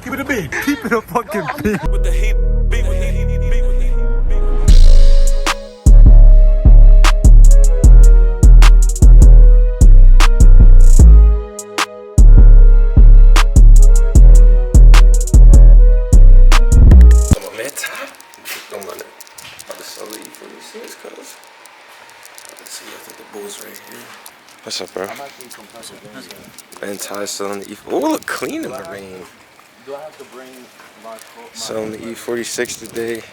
Keep it a beat. Keep it a fucking beat. With the heat, beat with the heat, beat with the heat. What's up, bro? Anti selling the E. Oh, look clean in the rain. Do I have to bring my Selling the E46 today.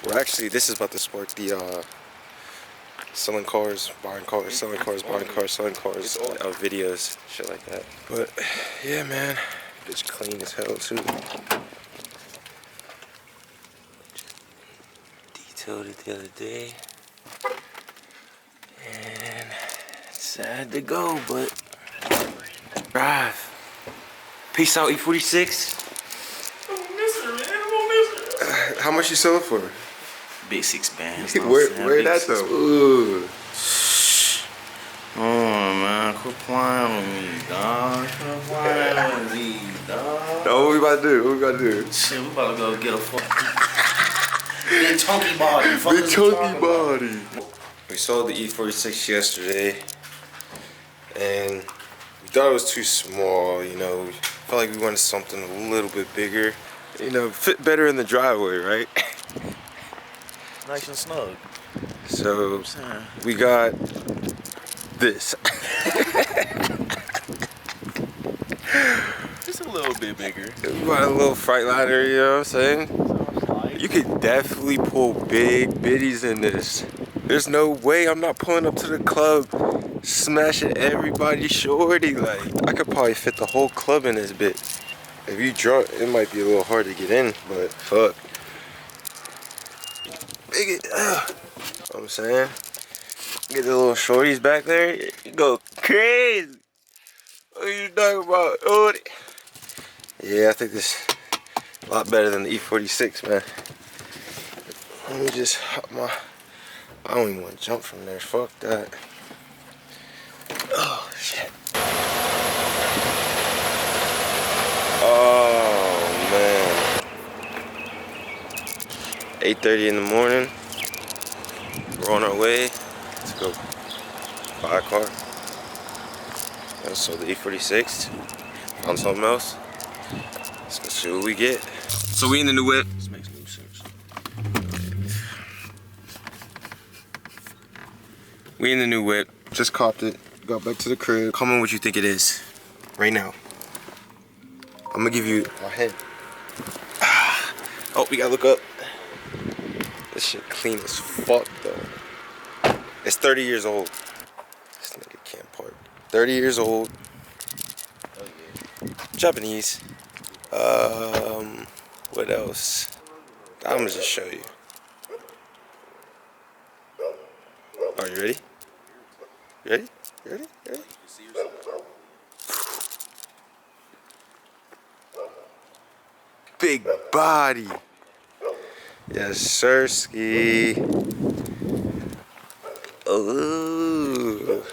Well, actually, this is about to spark the selling cars, buying cars, selling cars, buying cars, selling cars, videos, shit like that. But yeah, man, it's clean as hell too. Detailed it the other day. And it's sad to go, but drive. Peace out, E46. I'm gonna miss her, man. I'm gonna miss her. How much you sell it for? Big 6 bands. Where that though? Ooh. Oh man, quit playing with me, dog. Quit playing with me, dog. No, what we about to do? What we about to do? Shit, we about to go get a big chunky body. Big chunky body. We sold the E46 yesterday, and we thought it was too small, you know. We felt like we wanted something a little bit bigger, you know, fit better in the driveway, right? Nice and snug. So we got this. Just a little bit bigger. We got a little Freightliner, you know what I'm saying? You could definitely pull big biddies in this. There's no way I'm not pulling up to the club, smashing everybody shorty. Like, I could probably fit the whole club in this bit. If you drunk, it might be a little hard to get in, but fuck. Big it, you know what I'm saying? Get the little shorties back there, you go crazy. What are you talking about, shorty? Yeah, I think this is a lot better than the E46, man. Let me just hop my... I don't even want to jump from there. Fuck that. Oh, shit. Oh, man. 8:30 in the morning. We're on our way to go buy a car. So the E46. Found something else. Let's go see what we get. So we in the new whip. This makes no sense. We in the new whip. Just copped it. Got back to the crib. Comment what you think it is. Right now. I'm gonna give you a hint. Oh, we gotta look up. This shit clean as fuck though. It's 30 years old. This nigga can't park. 30 years old. Japanese. What else? I'm gonna just show you. Are you ready? You ready? You ready? You ready? Big body. Yes, sirski. Ooh.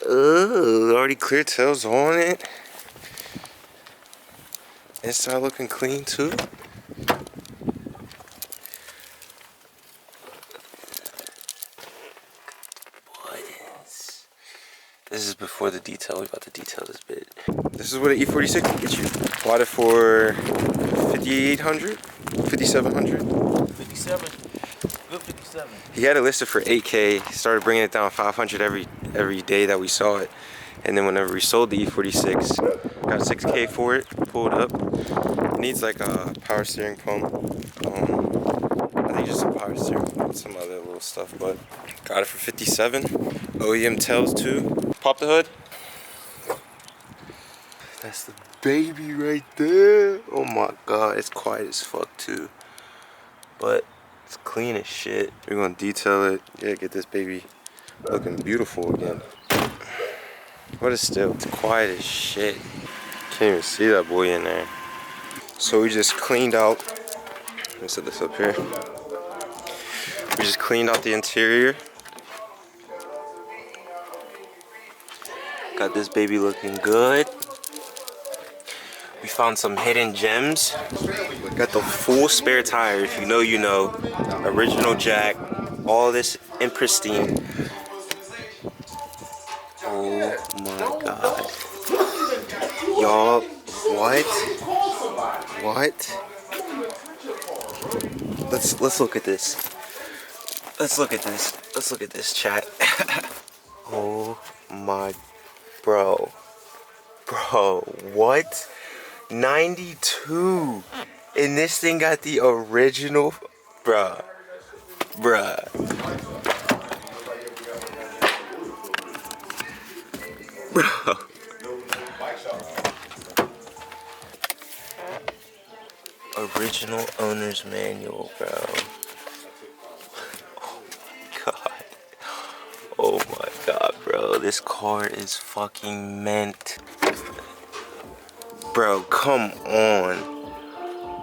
Ooh, already clear tails on it. Inside looking clean too. This is before the detail. We about to detail this bit. This is what an E46 can get you. Bought it for 5,800, 5,700. 57. Good 57. He had it listed for 8K. He started bringing it down 500 every day that we saw it. And then whenever we sold the E46, got 6K for it. Pulled up. It needs like a power steering pump. I think just a power steering pump and some other little stuff, but got it for 57. OEM tails too. Pop the hood. That's the baby right there. Oh my god, it's quiet as fuck too. But it's clean as shit. We're gonna detail it. Yeah, get this baby looking beautiful again. What is still? It's quiet as shit. Can't even see that boy in there. So we just cleaned out. Let me set this up here. We just cleaned out the interior. Got this baby looking good. We found some hidden gems. Got the full spare tire. If you know, you know. Original jack. All this in pristine. Oh my god. Y'all, what? What? Let's look at this. Let's look at this. Let's look at this, chat. Oh my, bro. Bro, what? 92. And this thing got the original, bruh. Bruh. Bro. Original owner's manual, bro. Oh my god. Oh my god, bro. This car is fucking mint. Bro, come on.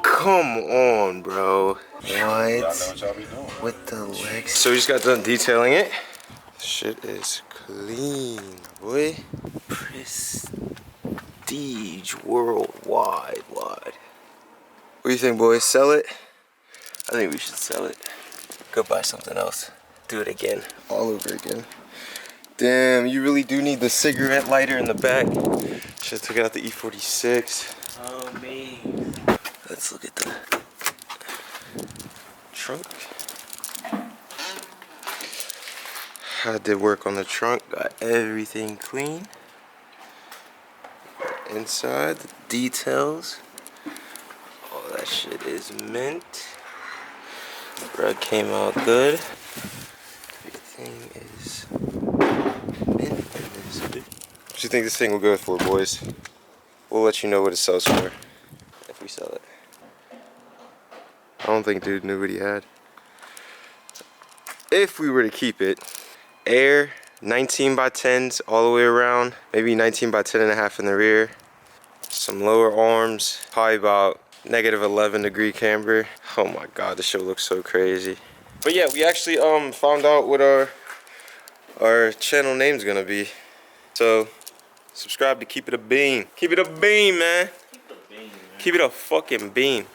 Come on, bro. What? With the legs. So we just got done detailing it. Shit is clean, boy. Prestige worldwide. What do you think, boys? Sell it? I think we should sell it. Go buy something else. Do it again. All over again. Damn, you really do need the cigarette lighter in the back. Should've took out the E46. Oh, me. Let's look at the trunk. I did work on the trunk. Got everything clean. Inside, the details. Oh, that shit is mint. Rug came out good. Everything is mint in this. What do you think this thing will go for, boys? We'll let you know what it sells for if we sell it. I don't think dude knew what he had. If we were to keep it, air 19 by 10s all the way around, maybe 19 by 10 and a half in the rear. Some lower arms, probably about -11-degree camber. Oh my god, this show looks so crazy. But yeah, we actually found out what our channel name's gonna be. So subscribe to Keep It a Beam. Keep it a beam, man. Keep it a fucking beam.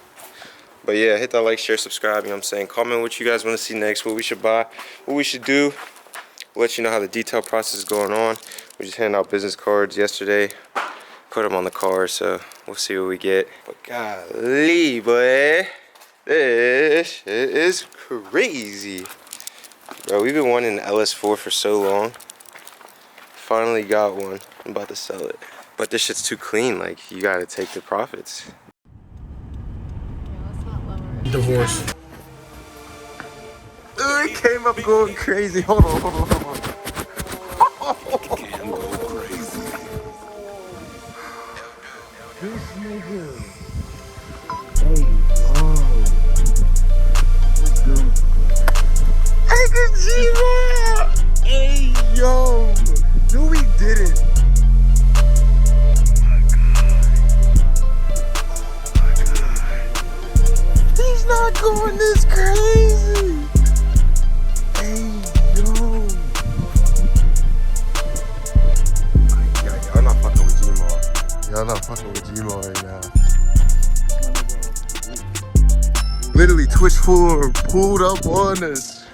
But yeah, hit that like, share, subscribe, you know what I'm saying? Comment what you guys want to see next, what we should buy, what we should do. We'll let you know how the detail process is going on. We just handed out business cards yesterday. Put them on the car, so we'll see what we get. But golly, boy. This shit is crazy. Bro, we've been wanting an LS4 for so long. Finally got one. I'm about to sell it. But this shit's too clean. Like, you gotta take the profits. Divorce. Ooh, it came up going crazy. Hold on. This nigga. Hey, yo. What's good? Hey, good G-Man! Hey, yo. No, we didn't. He's not going this crazy. Hey, yo. Y'all not fucking with G-Man. Y'all not fucking with G-Mo right now. Literally, Twitch full pulled up on us.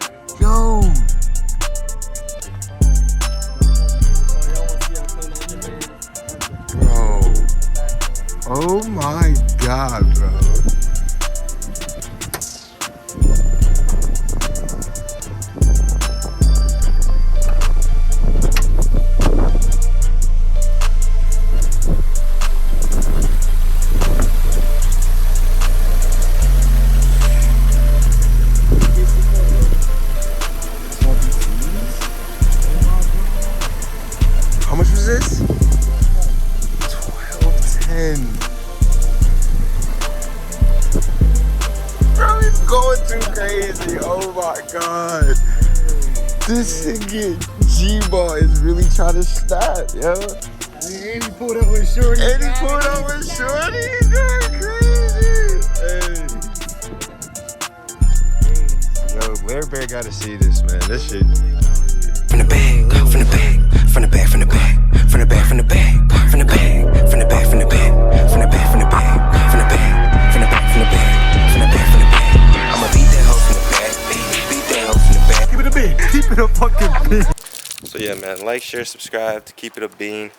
Yo. Bro. Oh my god, bro. How much was this? 12.10. Bro, it's going too crazy. Oh my god. This nigga G-Ball is really trying to stop, yo. And he pulled up with Shorty. And he pulled up with Shorty. He's going crazy. Hey. Yo, Larry Bear gotta see this, man. This shit. From the bag, from the bag, from the bag, from the bag, from the bag. fucking bean. So yeah, man, like, share, subscribe to keep it a bean.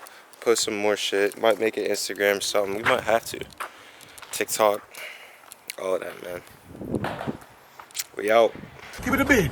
Post some more shit. Might make an Instagram, something. We might have to. TikTok, all of that, man. We out. Keep it a bean.